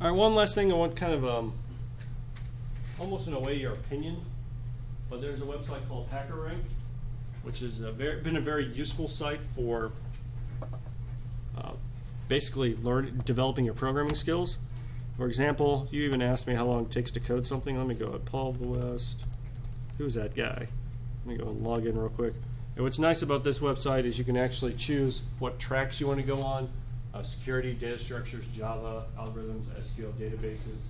All right, one last thing I want kind of almost in a way your opinion, but there's a website called Hackerrank, which has been a very useful site for basically developing your programming skills. For example, you even asked me how long it takes to code something. Let me go at Paul of the West. Who's that guy? Let me go and log in real quick. And what's nice about this website is you can actually choose what tracks you want to go on, security, data structures, Java, algorithms, SQL databases,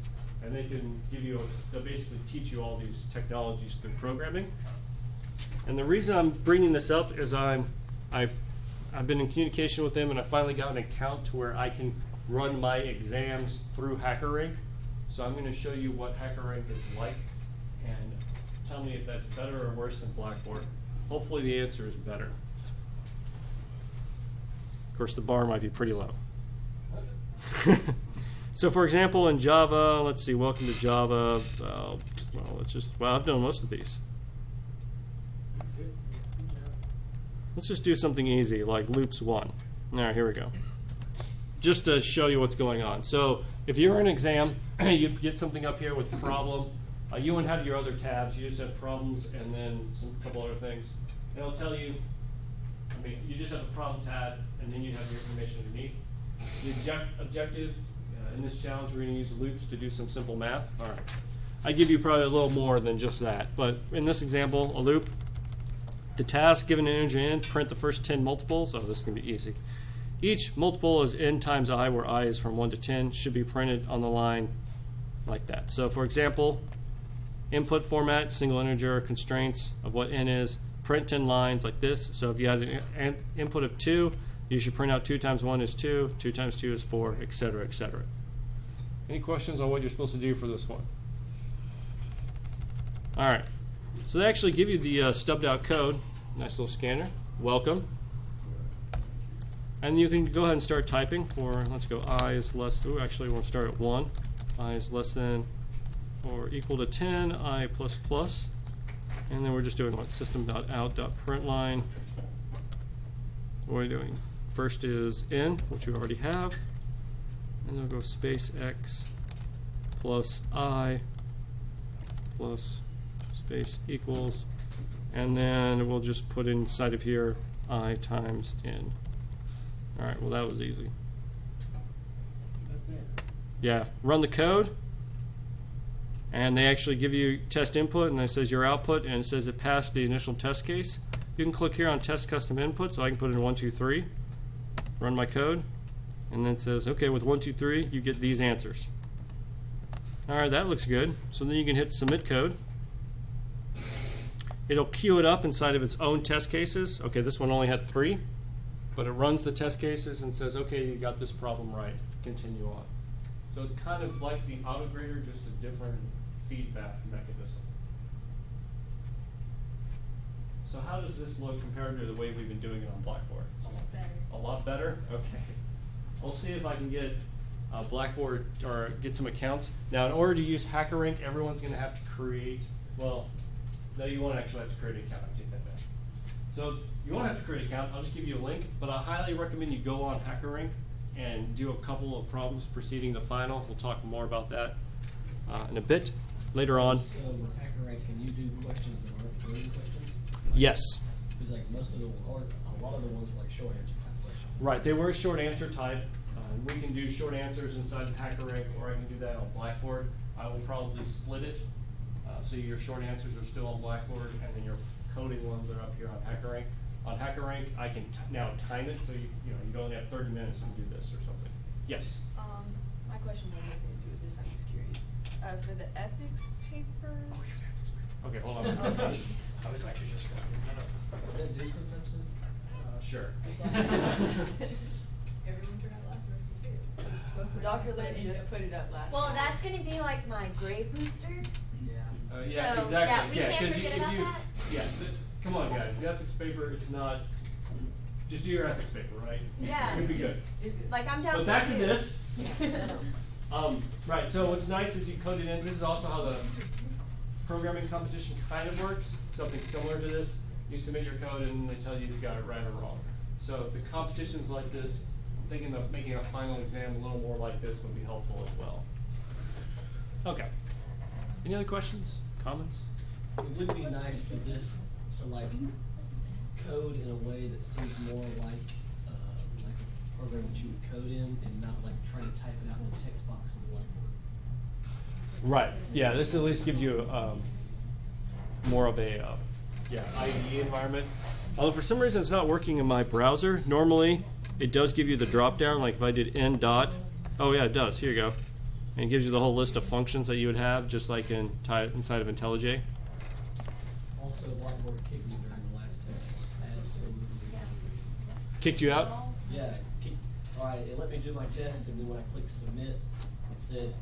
and they can give you, they'll basically teach you all these technologies through programming. And the reason I'm bringing this up is I've been in communication with them, and I finally got an account to where I can run my exams through Hackerrank. So I'm going to show you what Hackerrank is like, and tell me if that's better or worse than Blackboard. Hopefully the answer is better. Of course, the bar might be pretty low. So for example, in Java, let's see, welcome to Java. I've done most of these. Let's just do something easy, like loops 1. All right, here we go. Just to show you what's going on. So if you're in an exam, you get something up here with problem. You wouldn't have your other tabs. You just have problems and then a couple other things. And it'll tell you, you just have a problem tab, and then you have your information underneath. The objective, in this challenge, we're going to use loops to do some simple math. All right. I give you probably a little more than just that. But in this example, a loop, the task given an integer n, print the first 10 multiples. Oh, this is going to be easy. Each multiple is n times I, where I is from 1 to 10, should be printed on the line like that. So for example, input format, single integer, constraints of what n is, print 10 lines like this. So if you had an input of 2, you should print out 2 times 1 is 2, 2 times 2 is 4, etc., etc. Any questions on what you're supposed to do for this one? All right. So they actually give you the stubbed out code. Nice little scanner. Welcome. And you can go ahead and start typing for, let's go, I is less, actually we want to start at 1. I is less than or equal to 10, I plus plus. And then we're just doing what? System.out.println. What are we doing? First is n, which we already have. And then we'll go space x plus I plus space equals. And then we'll just put inside of here I times n. All right, well, that was easy. That's it. Yeah, run the code. And they actually give you test input, and it says your output, and it says it passed the initial test case. You can click here on test custom input, so I can put in 1, 2, 3, run my code, and then it says, okay, with 1, 2, 3, you get these answers. All right, that looks good. So then you can hit submit code. It'll queue it up inside of its own test cases. Okay, this one only had 3, but it runs the test cases and says, okay, you got this problem right. Continue on. So it's kind of like the autograder, just a different feedback mechanism. So how does this look compared to the way we've been doing it on Blackboard? A lot better. A lot better? Okay. We'll see if I can get Blackboard or get some accounts. Now, in order to use Hackerrank, everyone's going to have to create, well, no, you won't actually have to create an account. I take that back. So you won't have to create an account. I'll just give you a link, but I highly recommend you go on Hackerrank and do a couple of problems preceding the final. We'll talk more about that in a bit later on. So with Hackerrank, can you do questions that aren't coding questions? Yes. Because like most of the, or a lot of the ones are like short answer type questions. Right, they were short answer type. We can do short answers inside of Hackerrank, or I can do that on Blackboard. I will probably split it, so your short answers are still on Blackboard, and then your coding ones are up here on Hackerrank. On Hackerrank, I can now time it, so you only have 30 minutes to do this or something. Yes? My question has nothing to do with this, I'm just curious. For the ethics paper. Oh, we have the ethics paper. Okay, hold on. I was actually just going Does that do sometimes? sure. Everyone turned out last semester too. Dr. Lynn just put it up last Well, time. that's going to be like my grade booster. Yeah. Yeah, So, exactly. yeah, we can't 'cause forget about that. Yeah, come on, guys. The ethics paper, it's not. Just do your ethics paper, right? Yeah. It'll be good. It's good. Like I'm down But for back to two. this. Right, so what's nice is you code it in. This is also how the programming competition kind of works. Something similar to this. You submit your code and they tell you if you got it right or wrong. So if the competition's like this, I'm thinking of making a final exam a little more like this would be helpful as well. Okay. Any other questions, comments? It would be nice for this to like code in a way that seems more like a program that you would code in and not like trying to type it out in a text box on the whiteboard. Right. Yeah, this at least gives you more of a IDE environment. Although for some reason it's not working in my browser. Normally it does give you the drop down, like if I did n dot. Oh yeah, it does. Here you go. And it gives you the whole list of functions that you would have, just like inside of IntelliJ. Also, whiteboard kicked me during the last test. Absolutely. Kicked you out? Yeah. Alright, it let me do my test, and then when I clicked submit, it said,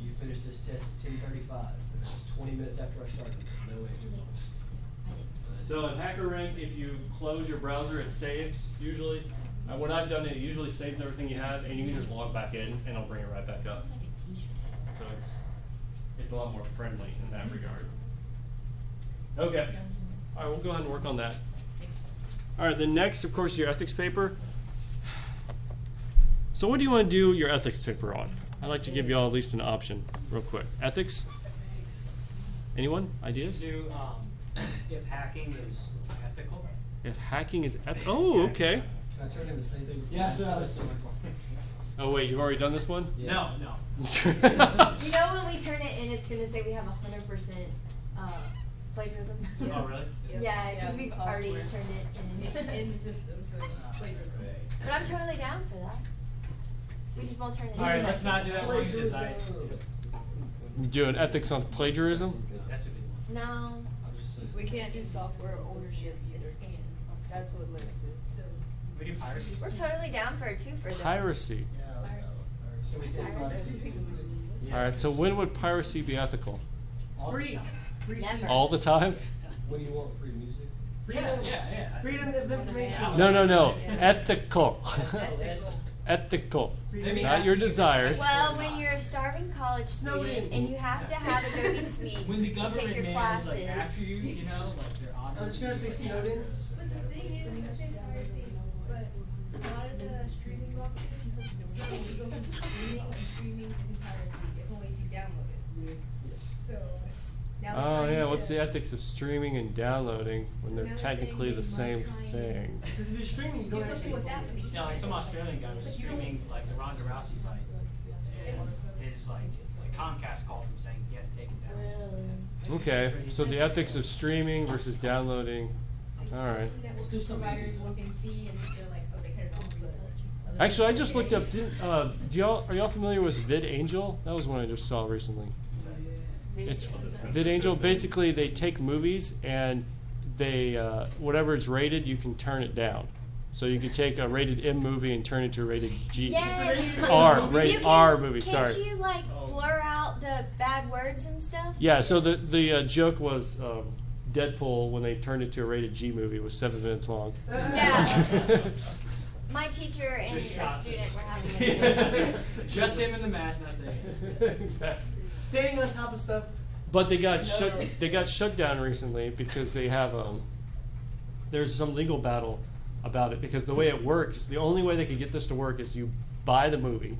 you finished this test at 10:35. It was 20 minutes after I started. No extra points. So in Hackerrank, if you close your browser, it saves usually. When I've done it, it usually saves everything you have, and you can just log back in, and it'll bring it right back up. So it's a lot more friendly in that regard. Okay. All right, we'll go ahead and work on that. All right, then next, of course, your ethics paper. So what do you want to do your ethics paper on? I'd like to give you all at least an option real quick. Ethics? Anyone? Ideas? Do if hacking is ethical. If hacking is ethical. Oh, okay. Can I turn in the same thing? Yeah, that's what I was Oh, wait, you've already done this one? Yeah. No. You know when we turn it in, it's going to say we have 100% plagiarism? Oh, really? Yeah, because we've already software. turned it in. In the system, so plagiarism. But I'm totally down for that. We just won't turn it in. All right, let's not do that one because Doing ethics on plagiarism? that's a good one. No. I was just saying. We can't do software ownership either. That's what limits it, so. We do piracy. We're totally down for it too for the Piracy. Can we say privacy? All right, so when would piracy be ethical? All the time. Never. All the time? When you want free music? Yeah. Freedom of information. No. Ethical. Ethical. Ethical. Maybe Not ask your you if desires. Well, when you're a starving college student Snowden. and you have to have Adobe Suite When the to government take your man classes. is like after you, you know, like they're honest. I was just gonna say Snowden. But the thing is, I say piracy, but a lot of the streaming boxes, so when you go to streaming isn't piracy, it's only if you download it. So, now we're Oh trying yeah, to- what's the ethics of streaming and downloading when So they're now we're technically saying the they same might try and- thing? Because if you're streaming, you Do don't something actually. with that, but you Yeah, like say some that. Australian guy was But you don't- streaming like the Ronda Rousey fight. And his like Comcast called him saying he had to take it down. Okay, so the ethics of streaming versus downloading. All right. Network do something providers easy. look and see, and they're like, oh, they cut it off, but other Actually, I people just are looked up. getting- Are y'all familiar with VidAngel? That was one I just saw recently. It's VidAngel. Basically, they take movies and they whatever it's rated, you can turn it down. So you could take a rated M movie and turn it to a rated G. Yes. R, You rated can- R movie. Can't Sorry. you like blur out the bad words and stuff? Yeah. So the joke was Deadpool when they turned it to a rated G movie was 7 minutes long. Yeah. My teacher and Just a shots student it. were having a Just him in the mask, that's it. Exactly. Standing on top of stuff. But they got shut down recently because they have there's some legal battle about it because the way it works, the only way they could get this to work is you buy the movie,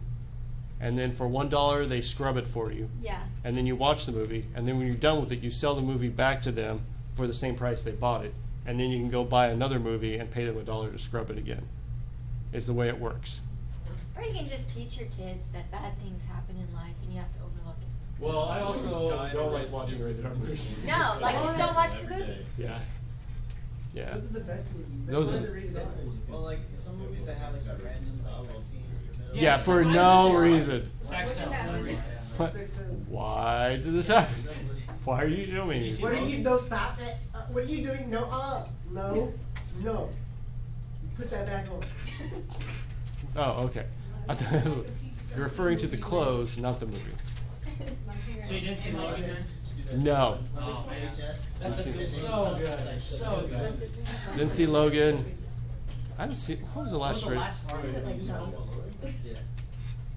and then for $1 they scrub it for you, Yeah. and then you watch the movie, and then when you're done with it, you sell the movie back to them for the same price they bought it, and then you can go buy another movie and pay them $1 to scrub it again. Is the way it works. Or you can just teach your kids that bad things happen in life and you have to overlook it. Well, I also don't like watching rated R movies. No, like just don't watch the movie. Yeah. Yeah. Those are the best movies. Those That's are- why they're rated R. Well, like some movies that have like a random like sex scene. Yeah, for no reason. Sex sells, no reason. What? Six cents. Why did this happen? Why are you showing me? What are you? No, stop it. What are you doing? No, no, no. Put that back on. Oh, okay. I thought you're referring to the clothes, not the movie. My parents- So you didn't see Logan then? No. Oh, man. That's That's a good so name. good, so good. Didn't see Logan. I didn't see. What was the What was last the rated? last R-rated movie? Yeah.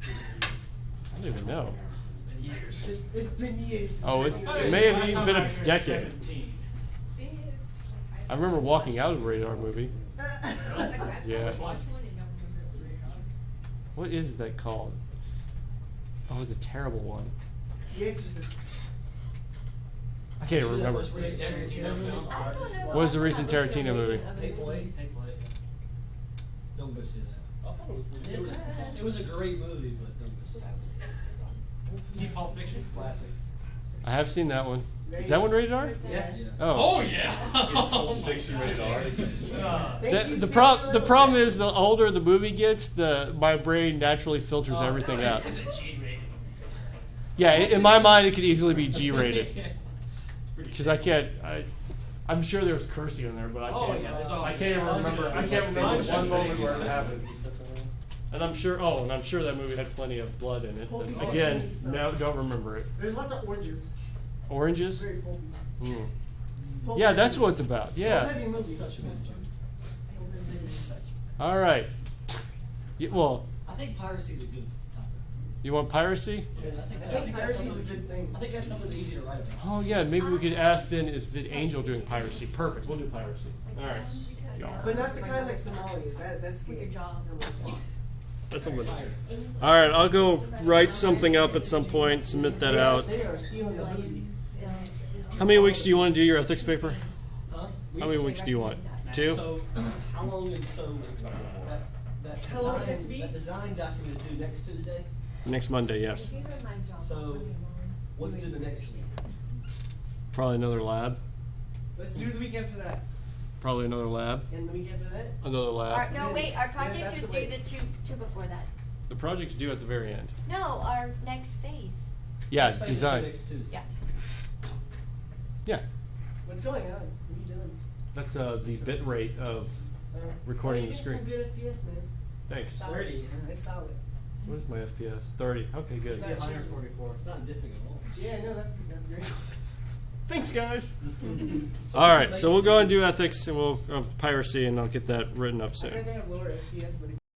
I don't even know. In years. It's been years. Oh, it Oh, may have last even time been I a was here was decade. 17. Thing is, I remember walking out of a rated R movie. like, I Yeah. watched one and don't remember it was rated R. What is that called? Oh, it's a terrible one. The answer is this. I can't even remember. Most recent Tarantino film. I don't know. What was the recent Tarantino movie? Hateful Eight. Hateful Eight, yeah. Don't go see that. I thought it was pretty good. It was a great movie, but don't go see it. See Pulp Fiction? Classics. I have seen that one. Is that one rated R? Yeah. Oh. Oh, yeah. Pulp Fiction rated R? Thank you, The Samuel. problem is the older the movie gets, my brain naturally filters everything no, out. It's a G-rated. Yeah, in my mind, it could easily be G-rated because I can't. I'm sure there was cursing in there, but I Oh, can't. yeah, there's all- I can't even remember. I can't remember one moment where it happened. And I'm sure. Oh, and I'm sure that movie had plenty of blood in it. But Pulpy again, action stuff. no, don't remember it. There's lots of oranges. Oranges. Very pulpy. Mm. Pulpy. Yeah, that's what it's about. So Yeah. heavy movie. Such a good joke. All right. Well, I think piracy is a good topic. you want piracy? I think I think piracy is a good thing. I think that's something easy to write about. Oh yeah, maybe we could ask then, is Angel doing piracy? Perfect, we'll do piracy. All right. But not the kind like Somalia. That's With your scary. jaw. That's a little. All right, I'll go write something up at some point, submit that out. They are stealing the booty. How many weeks do you want to do your ethics paper? Huh? How many weeks do you want? 2? So, how long did that How long does it design, be? that design document is due next Tuesday? Next Monday, yes. So, what's due the next week? Probably another lab. Let's do the week after that. Probably another lab. And the week after that? Another lab. No, wait, our Yeah, project that's was the due way- the two before that. The project's due at the very end. No, our next phase. Yeah, Next phase is due design. Next Tuesday. Yeah. Yeah, What's going on? What are you doing? that's the bit rate of recording you the get screen. Some good FPS, man. Thanks. Solid. 30, yeah. It's solid. What is my FPS? 30. Okay, good. It's not 144. It's not dipping at all. Yeah, no, that's great. Thanks, guys. So All right, make so it we'll go do- and do ethics, and we'll of piracy, and I'll get that written up I'd soon. rather have lower FPS, but